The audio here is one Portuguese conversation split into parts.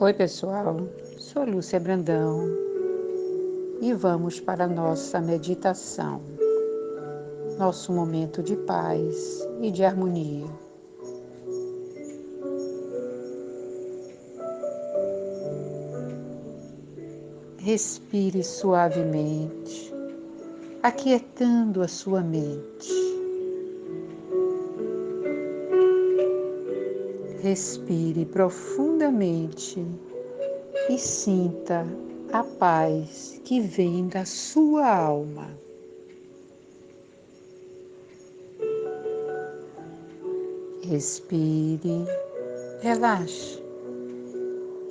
Oi, pessoal. Sou Lúcia Brandão e vamos para a nossa meditação, nosso momento de paz e de harmonia. Respire suavemente, aquietando a sua mente. Respire profundamente e sinta a paz que vem da sua alma. Respire, relaxe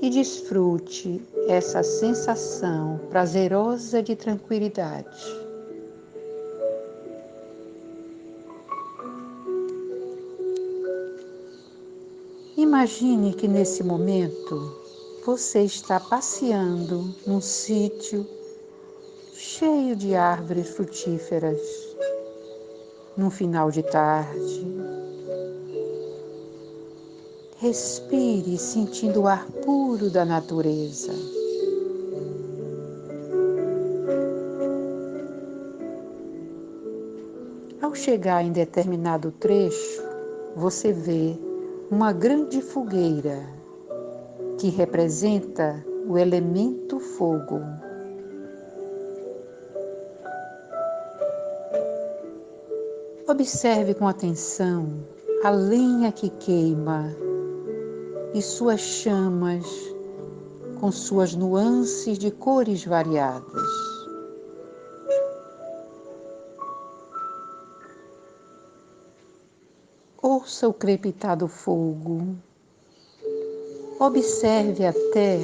e desfrute essa sensação prazerosa de tranquilidade. Imagine que nesse momento você está passeando num sítio cheio de árvores frutíferas, num final de tarde. Respire sentindo o ar puro da natureza. Ao chegar em determinado trecho, você vê uma grande fogueira que representa o elemento fogo. Observe com atenção a lenha que queima e suas chamas com suas nuances de cores variadas. Ouça o crepitar do fogo. Observe até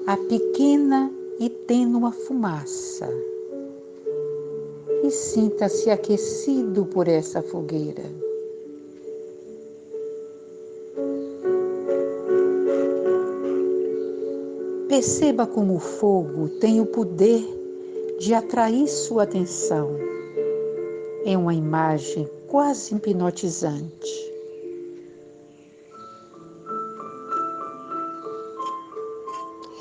a pequena e tênue fumaça e sinta-se aquecido por essa fogueira. Perceba como o fogo tem o poder de atrair sua atenção. É uma imagem quase hipnotizante.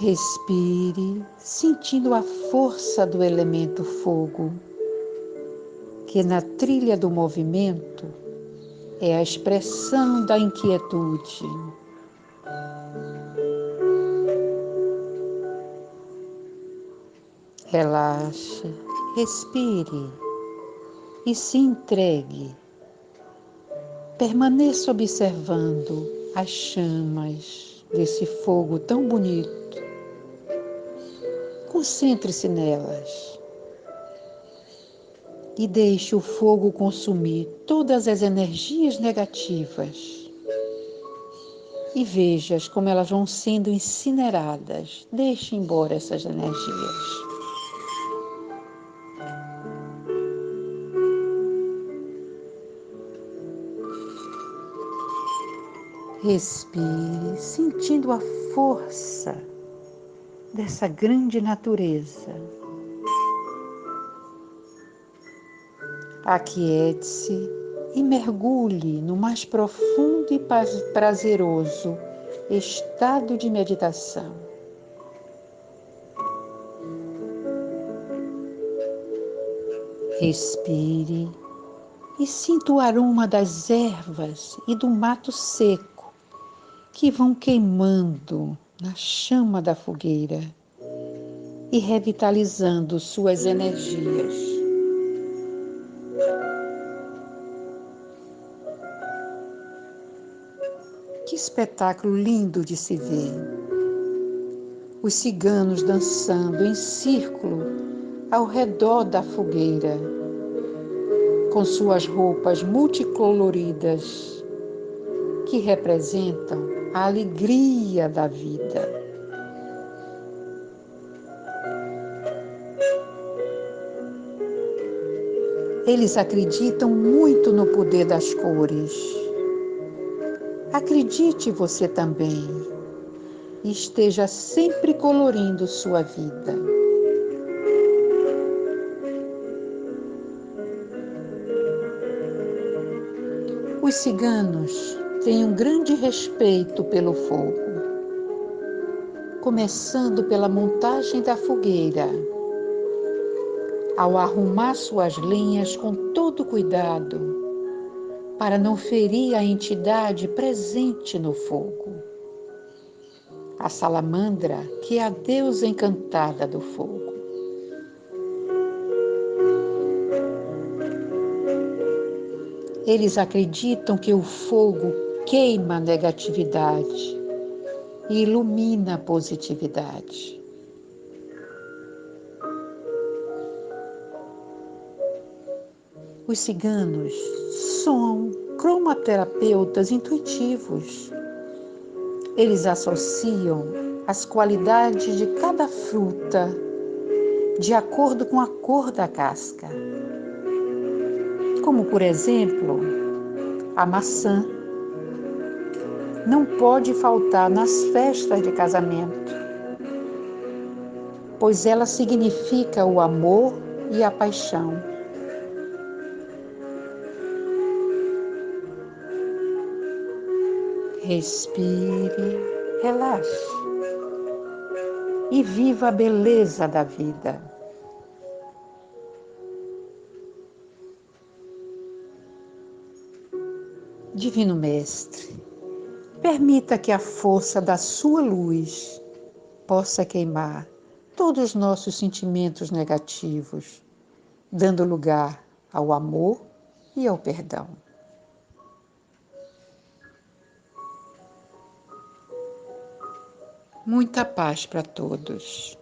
Respire, sentindo a força do elemento fogo, que na trilha do movimento é a expressão da inquietude. Relaxe, respire e se entregue. Permaneça observando as chamas desse fogo tão bonito. Concentre-se nelas e deixe o fogo consumir todas as energias negativas e veja como elas vão sendo incineradas. Deixe embora essas energias. Respire, sentindo a força dessa grande natureza. Aquiete-se e mergulhe no mais profundo e prazeroso estado de meditação. Respire e sinta o aroma das ervas e do mato seco que vão queimando na chama da fogueira e revitalizando suas energias. Que espetáculo lindo de se ver! Os ciganos dançando em círculo ao redor da fogueira, com suas roupas multicoloridas, que representam a alegria da vida. Eles acreditam muito no poder das cores. Acredite você também e esteja sempre colorindo sua vida. Os ciganos têm um grande respeito pelo fogo. começando pela montagem da fogueira. Ao arrumar suas lenhas com todo cuidado, para não ferir a entidade presente no fogo, a salamandra, que é a deusa encantada do fogo. Eles acreditam que o fogo queima a negatividade e ilumina a positividade. Os ciganos são cromoterapeutas intuitivos. Eles associam as qualidades de cada fruta de acordo com a cor da casca. Como, por exemplo, a maçã não pode faltar nas festas de casamento, pois ela significa o amor e a paixão. Respire, relaxe e viva a beleza da vida. Divino Mestre, permita que a força da sua luz possa queimar todos os nossos sentimentos negativos, dando lugar ao amor e ao perdão. Muita paz para todos.